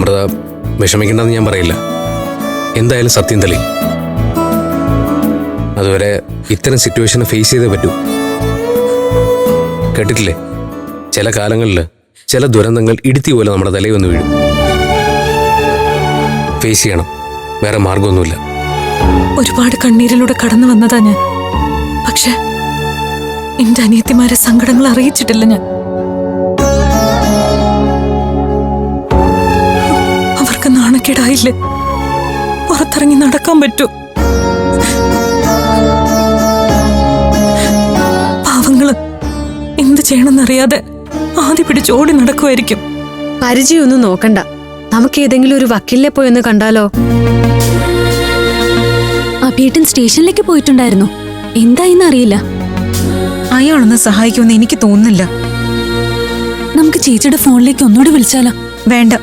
അമൃത, വിഷമിക്കണ്ടെന്ന് ഞാൻ പറയില്ല. എന്തായാലും സത്യം തെളിയും. അതുവരെ ഇത്തരം സിറ്റുവേഷനെ ഫേസ് ചെയ്തേ പറ്റൂ. കേട്ടിട്ടില്ലേ, ചില കാലങ്ങളിൽ ചില ദുരന്തങ്ങൾ ഇടുത്തി പോലെ നമ്മുടെ തലയിൽ വന്ന് വീഴും. ഫേസ് ചെയ്യണം, വേറെ മാർഗമൊന്നുമില്ല. ഒരുപാട് കണ്ണീരിലൂടെ കടന്നു വന്നതാ ഞാൻ. പക്ഷെ എന്റെ അനിയത്തിമാരെ സങ്കടങ്ങൾ അറിയിച്ചിട്ടില്ല ഞാൻ. അവർക്ക് നാണക്കേടായില്ലേ? പുറത്തിറങ്ങി നടക്കാൻ പറ്റൂ? പാവങ്ങള് എന്ത് ചെയ്യണമെന്നറിയാതെ ആദ്യ പിടിച്ച് ഓടി നടക്കുമായിരിക്കും. പരിചയമൊന്നും നോക്കണ്ട, നമുക്ക് ഏതെങ്കിലും ഒരു വക്കീലിനെ പോയി ഒന്ന് കണ്ടാലോ? അഭിയേട്ടൻ സ്റ്റേഷനിലേക്ക് പോയിട്ടുണ്ടായിരുന്നു. എന്തായിന്ന് അറിയില്ല. അയാളൊന്ന് സഹായിക്കുമെന്ന് എനിക്ക് തോന്നുന്നില്ല. നമുക്ക് ചേച്ചിയുടെ ഫോണിലേക്ക് ഒന്നുകൂടി വിളിച്ചാലോ? വേണ്ട,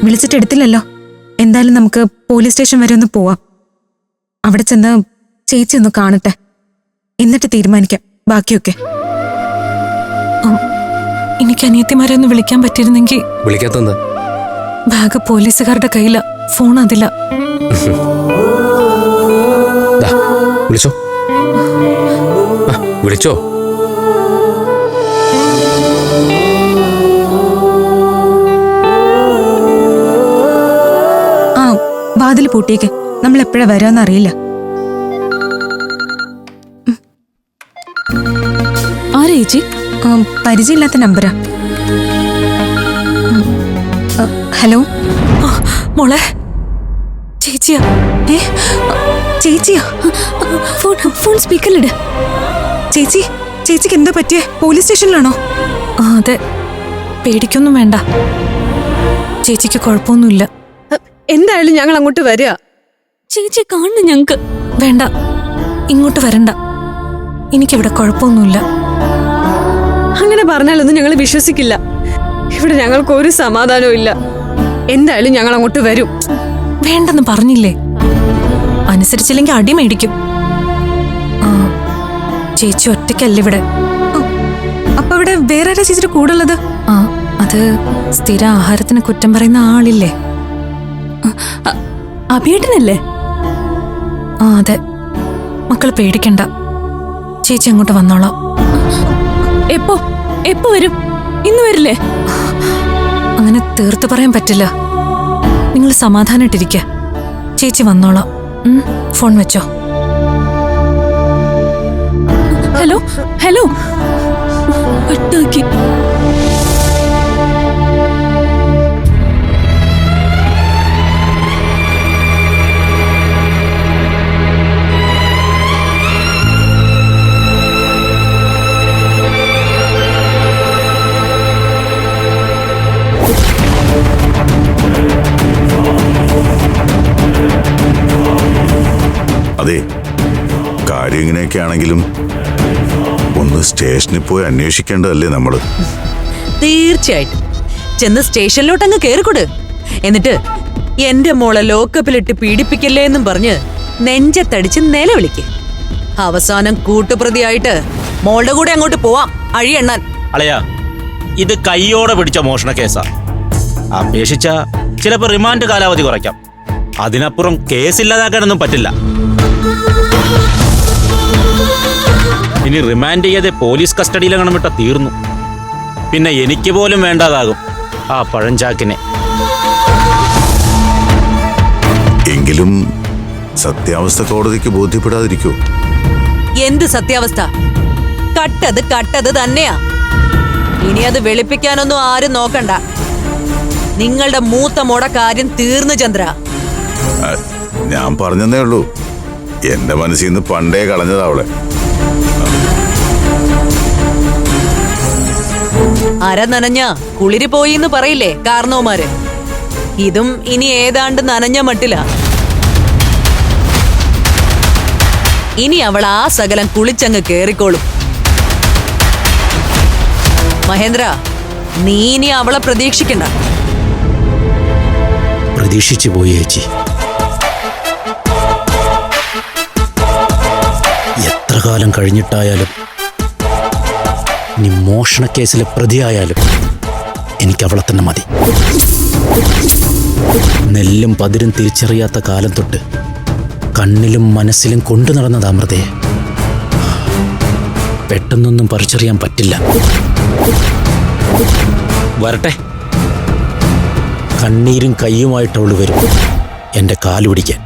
വിളിച്ചിട്ട് എടുത്തില്ലല്ലോ. എന്തായാലും നമുക്ക് പോലീസ് സ്റ്റേഷൻ വരെ ഒന്ന് പോവാം. അവിടെ ചെന്ന് ചേച്ചി ഒന്ന് കാണട്ടെ, എന്നിട്ട് തീരുമാനിക്കാം ബാക്കിയൊക്കെ. എനിക്ക് അനിയത്തിമാരെ ഒന്ന് വിളിക്കാൻ പറ്റിയിരുന്നെങ്കിൽ. വിളിക്കാത്തത് ബാഗ് പോലീസുകാരുടെ കയ്യില, ഫോൺ അതില്ല. വിളിച്ചോ, വിളിച്ചോ. ആ, വാതിൽ പൂട്ടിയേക്ക്. നമ്മൾ എപ്പോഴാ വരാന്നറിയില്ല. ആരാ ചേച്ചി? പരിചയമില്ലാത്ത നമ്പരാ. ഹലോ മോളെ, ചേച്ചിയാ. ചേച്ചിയാ? ഫോൺ സ്പീക്കറിലിട്. ചേച്ചിക്ക് എന്താ പറ്റിയേ? പോലീസ് സ്റ്റേഷനിലാണോ? അതെ, പേടിക്കൊന്നും വേണ്ട. ചേച്ചിക്ക് കുഴപ്പമൊന്നുമില്ല. എന്തായാലും ഞങ്ങൾ അങ്ങോട്ട് വരിക. ചേച്ചിയെ കാണണം ഞങ്ങക്ക്. വേണ്ട, ഇങ്ങോട്ട് വരണ്ട. എനിക്കിവിടെ കുഴപ്പമൊന്നുമില്ല. അങ്ങനെ പറഞ്ഞാലൊന്നും ഞങ്ങൾ വിശ്വസിക്കില്ല. ഇവിടെ ഞങ്ങൾക്ക് ഒരു സമാധാനവും ഇല്ല. എന്തായാലും ഞങ്ങൾ അങ്ങോട്ട് വരും. വേണ്ടെന്ന് പറഞ്ഞില്ലേ? അനുസരിച്ചില്ലെങ്കിൽ അടി മേടിക്കും. ചേച്ചി ഒറ്റയ്ക്കല്ല ഇവിടെ. അപ്പൊ ഇവിടെ വേറെ ആരാ ചേച്ചിയുടെ കൂടെ ഉള്ളത്? അത് സ്ഥിര ആഹാരത്തിന് കുറ്റം പറയുന്ന ആളില്ലേ, അഭിയേട്ടനല്ലേ? അതെ. മക്കൾ പേടിക്കണ്ട, ചേച്ചി അങ്ങോട്ട് വന്നോളാം. എപ്പോ വരും? ഇന്ന് വരില്ലേ? അങ്ങനെ തീർത്ത് പറയാൻ പറ്റില്ല. നിങ്ങൾ സമാധാനായിട്ടിരിക്കുക. ചേച്ചി വന്നോളാം. ഫോൺ വെച്ചോ. ഹലോ ഒട്ടാക്കി. അതെ, കാര്യം ഇങ്ങനെയൊക്കെ ആണെങ്കിലും ഒന്ന് സ്റ്റേഷനിൽ പോയി അന്വേഷിക്കേണ്ടതല്ലേ നമ്മള്? തീർച്ചയായിട്ടും ചെന്ന് സ്റ്റേഷനിലോട്ടങ്ങ് കേറിക്കൊട്. എന്നിട്ട് എന്റെ മോളെ ലോക്കപ്പിലിട്ട് പീഡിപ്പിക്കല്ലേ എന്നും പറഞ്ഞ് നെഞ്ചത്തടിച്ച് നിലവിളിക്ക്. അവസാനം കൂട്ടുപ്രതിയായിട്ട് മോളുടെ കൂടെ അങ്ങോട്ട് പോവാം അഴിയെണ്ണാൻ. അളയാ, ഇത് കയ്യോടെ പിടിച്ച മോഷണ കേസാ. അപേക്ഷിച്ച ചിലപ്പോൾ റിമാൻഡ് കാലാവധി കുറയ്ക്കാം. അതിനപ്പുറം കേസില്ലാതാക്കാനൊന്നും പറ്റില്ല. ഇനി റിമാൻഡ് ചെയ്യാതെ പോലീസ് കസ്റ്റഡിയിലെങ്ങാനും വിട്ട തീർന്നു. പിന്നെ എനിക്ക് പോലും വേണ്ടാതാകും ആ പഴഞ്ചാക്കിനെ. എങ്കിലും സത്യാവസ്ഥ കോടതിക്ക് ബോധ്യപ്പെടാതിരിക്കൂ? എന്ത് സത്യാവസ്ഥ? കട്ടത് തന്നെയാ. ഇനി അത് വെളുപ്പിക്കാനൊന്നും ആരും നോക്കണ്ട. നിങ്ങളുടെ മൂത്ത മോട കാര്യം തീർന്നു ചന്ദ്ര. ഞാൻ പറഞ്ഞതേ ഉള്ളൂ. എന്റെ മനസ്സിൽ നിന്ന് പണ്ടേ കളഞ്ഞതാ അവളെ. അര നനഞ്ഞ കുളിരി പോയിന്ന് പറയില്ലേ കാർന്നോമാര്? ഇതും ഇനി ഏതാണ്ട് നനഞ്ഞ മട്ടില. ഇനി അവൾ ആ സകലം കുളിച്ചങ്ങ് കേറിക്കോളും. മഹേന്ദ്ര, നീ ഇനി അവളെ പ്രതീക്ഷിക്കണ്ട. പ്രതീക്ഷിച്ചു പോയി ചേച്ചി. എത്ര കാലം കഴിഞ്ഞിട്ടായാലും, ഇനി മോഷണ കേസിലെ പ്രതിയായാലും എനിക്ക് അവളെ തന്നെ മതി. നെല്ലും പതിരും തിരിച്ചറിയാത്ത കാലം തൊട്ട് കണ്ണിലും മനസ്സിലും കൊണ്ടു നടന്നത് അമൃതയെ. പെട്ടെന്നൊന്നും പറിച്ചറിയാൻ പറ്റില്ല. വരട്ടെ, കണ്ണീരും കയ്യുമായിട്ട് അവള് വരും എൻ്റെ കാല് പിടിക്കാൻ.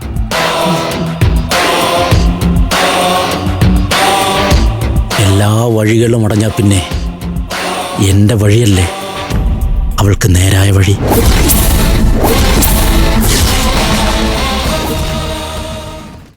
എല്ലാ വഴികളും അടഞ്ഞാൽ പിന്നെ എൻ്റെ വഴിയല്ലേ അവൾക്ക് നേരായ വഴി.